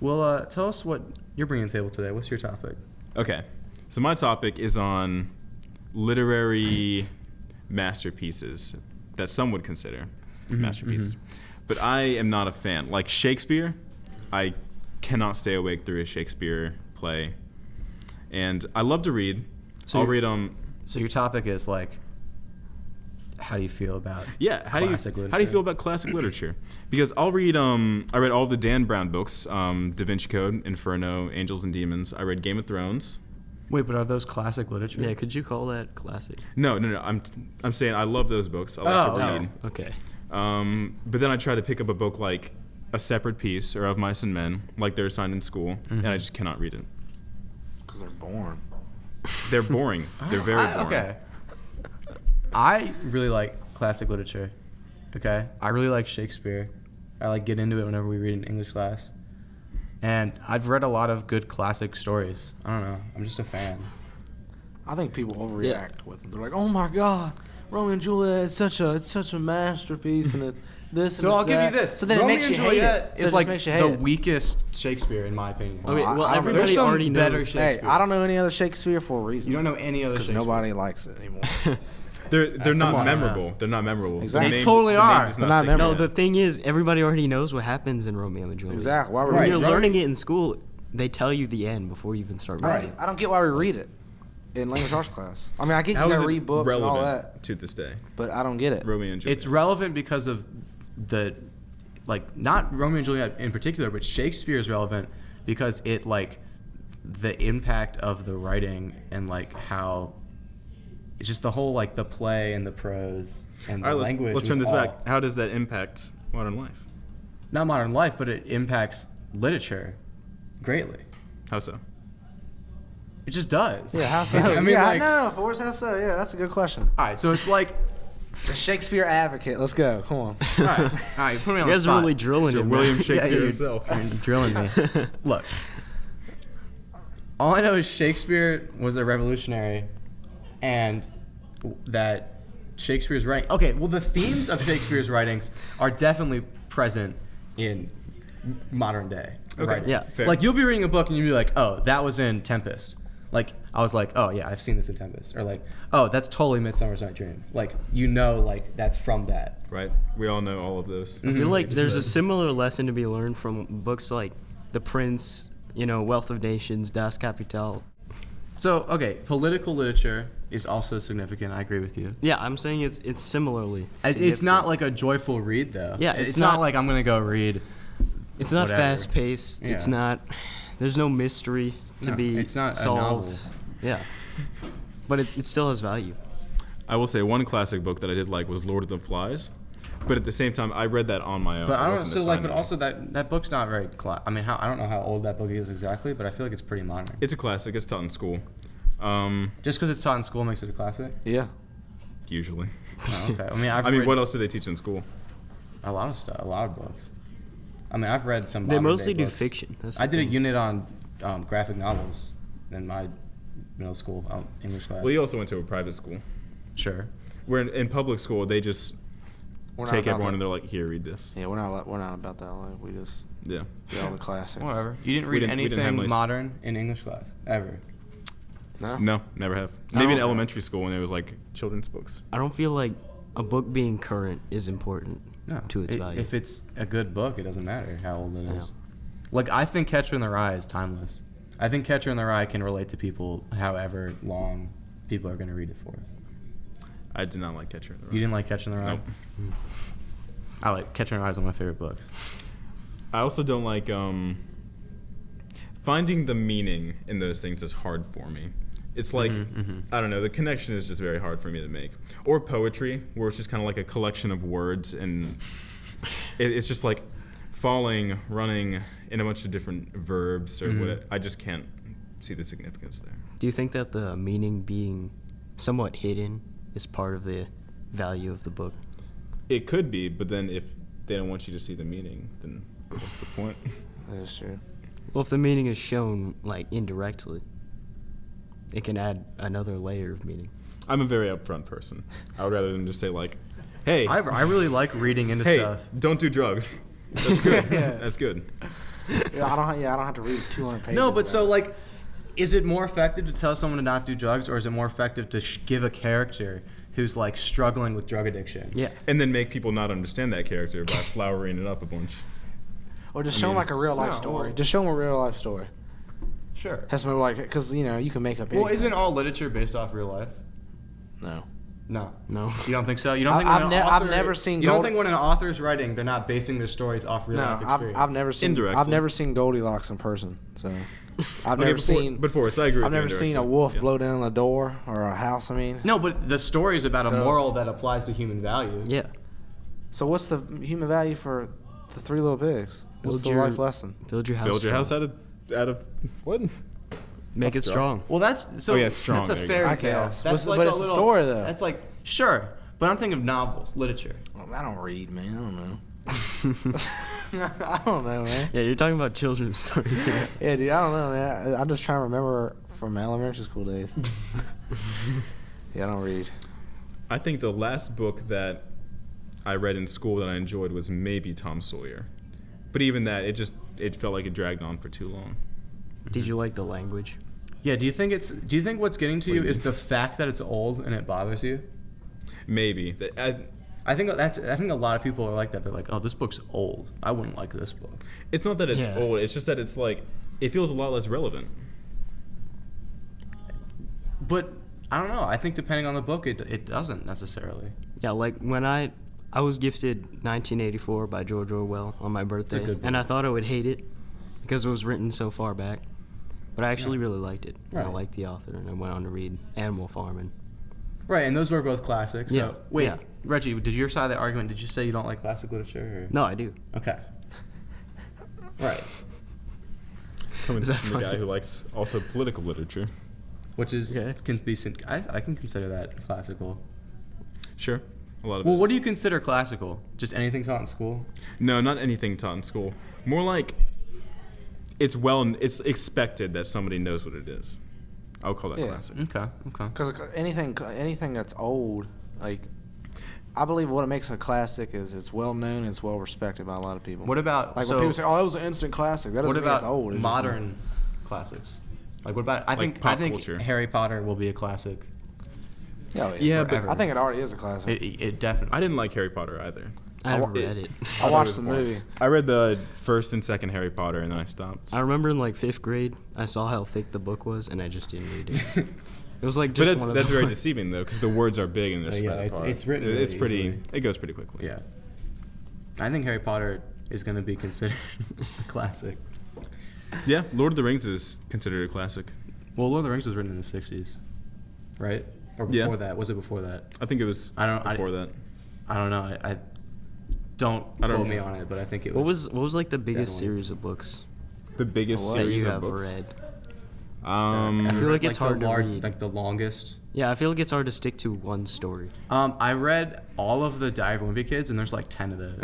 Well, tell us what you're bringing to the table today. What's your topic? Okay. So my topic is on literary masterpieces that some would consider masterpieces. But I am not a fan. Like Shakespeare, I cannot stay awake through a Shakespeare play. And I love to read. So I'll read So your topic is like, how do you feel about classic literature? How do you feel about classic literature? Because I'll read I read all the Dan Brown books, Da Vinci Code, Inferno, Angels and Demons. I read Game of Thrones. Wait, but are those classic literature? Yeah, could you call that classic? No. I'm saying I love those books. I like to read. Oh, okay. But then I try to pick up a book like A Separate Peace or Of Mice and Men, like they're assigned in school, and I just cannot read it. Because they're boring. They're boring. They're very boring. Okay. I really like classic literature. Okay? I really like Shakespeare. I like get into it whenever we read in English class. And I've read a lot of good classic stories. I don't know. I'm just a fan. I think people overreact with them. They're like, "Oh my God, Romeo and Juliet! It's such a masterpiece, and it's this." So and I'll it's give that. you this. So then Romeo it makes and you hate Juliet it. is like makes you hate the it. weakest Shakespeare in my opinion. Okay, well, I don't know. There's everybody some already better knows. Shakespeare. Hey, I don't know any other Shakespeare for a reason. You don't know any other because Shakespeare. nobody likes it anymore. They're not someone, memorable. They're not memorable. Exactly. They totally are. Does They're not not stick memorable. No, the thing is, everybody already knows what happens in Romeo and Juliet. Exactly. Why we When read you're it? learning it in school, they tell you the end before you even start reading. I don't get why we read it in language arts class. I mean, I get How you is gotta it read books and all relevant that, to this day? but I don't get it. Romeo and Juliet. It's relevant because of the, like, not Romeo and Juliet in particular, but Shakespeare is relevant because it, like, the impact of the writing and, like, how it's just the whole, like, the play and the prose and the All right, language. let's turn was this all- back. How does that impact modern life? Not modern life, but it impacts literature greatly. How so? It just does. Yeah, how so? I mean, yeah, like, no, Forrest, how so? Yeah, that's a good question. all right, so it's like, The Shakespeare advocate. Let's go. Come on. all right, put me on You the guys are spot. really drilling So him. William man. Shakespeare you're- himself. You're drilling me. Look, all I know is Shakespeare was a revolutionary, and that Shakespeare's writing. Okay, well, the themes of Shakespeare's writings are definitely present in modern day writing. yeah, fair. Like, you'll be reading a book and you'll be like, oh, that was in Tempest. Like, I was like, oh yeah, I've seen this in Tempest. Or like, oh, that's totally Midsummer's Night Dream. Like, you know, like, that's from that. Right? We all know all of those. I feel like there's a So- similar lesson to be learned from books like The Prince, Wealth of Nations, Das Kapital. So, okay, political literature is also significant. I agree with you. Yeah, I'm saying it's similarly. It's not like a joyful read, though. Yeah, it's it's not not- like I'm gonna go read. It's not whatever. fast paced. It's Yeah. not. There's no mystery to No, be it's not a solved. novel. Yeah, but it still has value. I will say one classic book that I did like was Lord of the Flies, but at the same time, I read that on my own. But I don't wasn't so like. assigned But it. also that book's not very. I mean, I don't know how old that book is exactly, but I feel like it's pretty modern. It's a classic. It's taught in school. Just because it's taught in school makes it a classic. Yeah. Usually. Oh, okay. I mean, I've I mean, read what else do they teach in school? a lot of stuff, a lot of books. I mean, I've read some. They modern mostly day do books. fiction. That's I the did a thing. unit on graphic novels in my middle school English class. Well, you also went to a private school. Sure. Where in public school, they just We're not take about everyone that. and they're like, here, read this. Yeah, we're not about that. Like, we just Yeah. get all the classics. Whatever. You didn't We read didn't have anything nice- modern in English class ever. No. No, never have. Maybe in okay. elementary school when there was like children's books. I don't feel like a book being current is important No. to its value. If it's a good book, it doesn't matter how old it Yeah. is. Like, I think Catcher in the Rye is timeless. I think Catcher in the Rye can relate to people however long people are going to read it for. I did not like Catcher in the Rye. You didn't like Catcher in the Rye? Nope. I like Catcher in the Rye is one of my favorite books. I also don't like finding the meaning in those things is hard for me. It's like I don't know, the connection is just very hard for me to make. Or poetry, where it's just kind of like a collection of words and it's just like falling, running in a bunch of different verbs or what. I just can't see the significance there. Do you think that the meaning being somewhat hidden is part of the value of the book? It could be, but then if they don't want you to see the meaning, then what's the point? That is true. Well, if the meaning is shown like indirectly, it can add another layer of meaning. I'm a very upfront person. I would rather than just say like, hey, I really like reading into hey, stuff. don't do drugs. That's good. That's good. I don't have to read 200 pages. No, but of so that. like, is it more effective to tell someone to not do drugs, or is it more effective to give a character who's like struggling with drug addiction? Yeah. And then make people not understand that character by flowering it up a bunch. Or just show them like a real life story. Just show them a real life story. Sure. Has somebody like, because you can make up. Well, anything. isn't all literature based off real life? No. No. No. You don't think so? You don't think when I've never seen. You don't think when an author's writing, they're not basing their stories off real life experience? I've never seen. Indirectly. I've never seen Goldilocks in person. So I've Okay, never seen. But for us, I agree with I've you never seen a indirectly. wolf Yeah. blow down a door or a house. I mean. No, but the story is about a So- moral that applies to human value. Yeah. So what's the human value for the Three Little Pigs? What's Build the your- life lesson? Build your house. Build your house strong. out of what? Make it strong. Well, that's so. Oh, yeah, strong, That's a there you go. fairy I tale. guess. That's But it's a story, though. That's like sure, but I'm thinking of novels, literature. Well, I don't read, man. I don't know. I don't know, man. Yeah, you're talking about children's stories. Here. Yeah, dude. I don't know, man. I'm just trying to remember from my elementary school days. Yeah, I don't read. I think the last book that I read in school that I enjoyed was maybe Tom Sawyer, but even that, it felt like it dragged on for too long. Did you like the language? Yeah. Do you think what's getting to you is the fact that it's old and it bothers you? Maybe. I think a lot of people are like that. They're like, oh, this book's old. I wouldn't like this book. It's not that it's Yeah. old. It's just that it's like it feels a lot less relevant. But I don't know. I think depending on the book, it doesn't necessarily. Yeah, like when I was gifted 1984 by George Orwell on my birthday, good and book. I thought I would hate it because it was written so far back. But I actually really liked it. And I Right. liked the author, and I went on to read Animal Farm. And Right, and those were both classics. So Yeah, wait, yeah. Reggie, did your side of the argument? Did you say you don't like classic literature? Or? no, I do. Okay. Right. Is Coming that from the guy funny? who likes also political literature. Which is Okay. can be I can consider that classical. Sure, a lot of. Well, it what is. do you consider classical? Just anything taught in school? No, not anything taught in school. More like it's expected that somebody knows what it is. I would call that Yeah. classic. Okay. Because anything that's old, like, I believe what it makes a classic is it's well known and it's well respected by a lot of people. What about Like so? when people say, "Oh, that was an instant classic," that doesn't what mean about it's old. It's just modern classics? Like what about? I think pop I think culture. Harry Potter will be a classic. Yeah, but Forever. I think it already is a classic. It definitely. I didn't like Harry Potter either. I never read it. I thought it watched was the boring. movie. I read the first and second Harry Potter, and then I stopped. I remember in like 5th grade, I saw how thick the book was, and I just didn't read it. It was like But just one of that's the very deceiving though, because the words are big and they're Yeah, spread apart. it's written really It's pretty. easily. It goes pretty quickly. Yeah. I think Harry Potter is going to be considered a classic. Yeah, Lord of the Rings is considered a classic. Well, Lord of the Rings was written in the 60s, right? Or Yeah. before that? Was it before that? I think it was before that. I don't know. I don't I don't quote me know. on it, but I think it was. What was like the biggest Definitely. series of books The biggest that series you of have books. read? Um, I feel like it's hard to read. Like the longest. Yeah, I feel like it's hard to stick to one story. I read all of the Diary of a Wimpy Kids, and there's like 10 of those.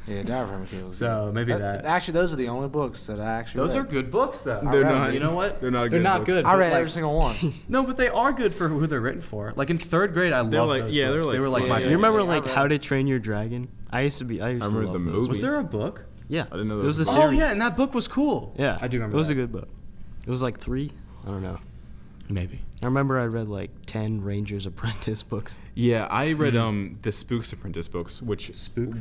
Yeah, Diary of a Kid was So good. maybe that. Actually, those are the only books that I actually Those read. are good books, though. They're read not. them. You know what? They're not. They're good not books. good. I but, read like- every single one. No, but they are good for who they're written for. Like in 3rd grade, I loved like- those yeah, they're books. like They were like fun. my. Do Yeah, you remember yeah, like I How read to Train Your Dragon? I used to I love remember the those. movies. Was there a book? Yeah, I didn't know there was a there was a series. Oh yeah, and that book was cool. Yeah, I do remember. It was that. a good book. It was like 3. I don't know. Maybe. I remember I read like 10 Ranger's Apprentice books. Yeah, I read the Spooks Apprentice books, which Spook.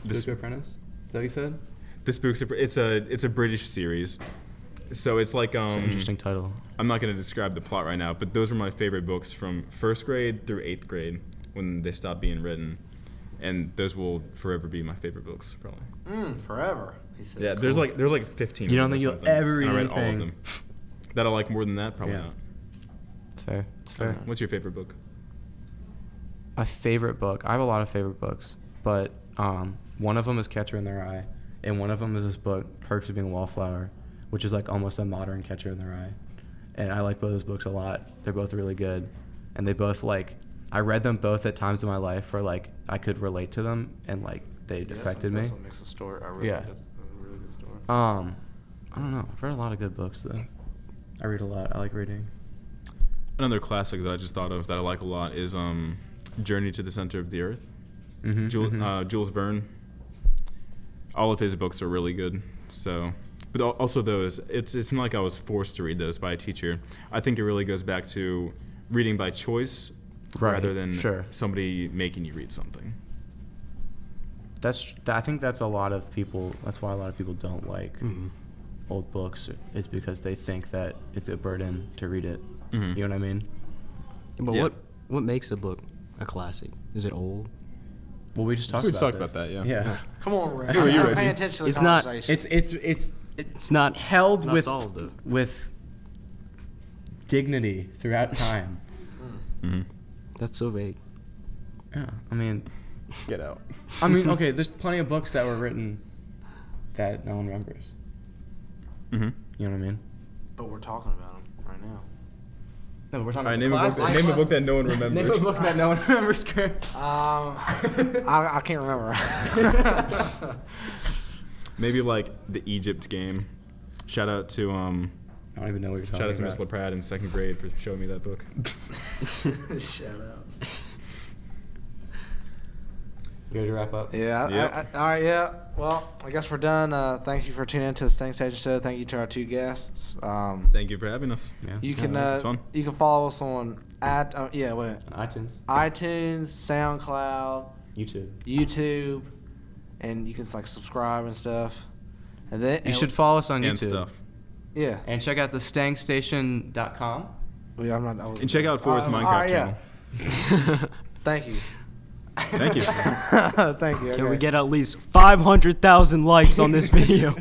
The Spook Apprentice. Is that what you said? the Spooks. It's a British series, so it's like It's an interesting title. I'm not going to describe the plot right now, but those were my favorite books from 1st grade through 8th grade when they stopped being written, and those will forever be my favorite books, probably. Forever. He said. Yeah, there's like 15. You of don't them think or you'll something, ever and I read read all of anything- them. That I like more than that, probably Yeah. not. Fair. It's fair. What's your favorite book? My favorite book. I have a lot of favorite books, but one of them is Catcher in the Rye, and one of them is this book, Perks of Being a Wallflower, which is like almost a modern Catcher in the Rye. And I like both those books a lot. They're both really good, and they both like. I read them both at times in my life where like I could relate to them and like they affected me. That's what makes the story. Yeah. That's a really good story. I don't know. I've read a lot of good books though. I read a lot. I like reading. Another classic that I just thought of that I like a lot is Journey to the Center of the Earth. Mm-hmm, Jules Verne. all of his books are really good. So, but also those, it's not like I was forced to read those by a teacher. I think it really goes back to reading by choice rather than somebody making you read something. I think that's a lot of people. That's why a lot of people don't like old books. Is because they think that it's a burden to read it. You know what I mean? But what makes a book a classic? Is it old? Well, we just talked about that. Yeah. Come on, Ray. Who are you, I'm Reggie? paying attention to the It's not- conversation. It's not held not with solved, though. with dignity throughout time. That's so vague. Yeah, I mean, Get out. I mean, okay. There's plenty of books that were written that no one remembers. You know what I mean? But we're talking about them right now. No, but we're talking All right, about name a book that no one remembers. Name a book that no one remembers, Chris. I can't remember. Maybe like the Egypt game. Shout out to I don't even know what you're talking shout out about. to Miss LaPrade in 2nd grade for showing me that book. Shout out. You ready to wrap up? Yeah. Yep. All right. Yeah. Well, I guess we're done. Thank you for tuning into the Stang Station Show. Thank you to our 2 guests. Thank you for having us. Yeah. You can it was fun. you can follow us on iTunes, SoundCloud, YouTube, and you can like subscribe and stuff. And then You should follow us on And YouTube. stuff. Yeah. And check out the stangstation.com. I'm not. I wasn't And check out Forrest's all Minecraft right, channel. Thank you. Thank you. Thank you. Can okay. we get at least 500,000 likes on this video?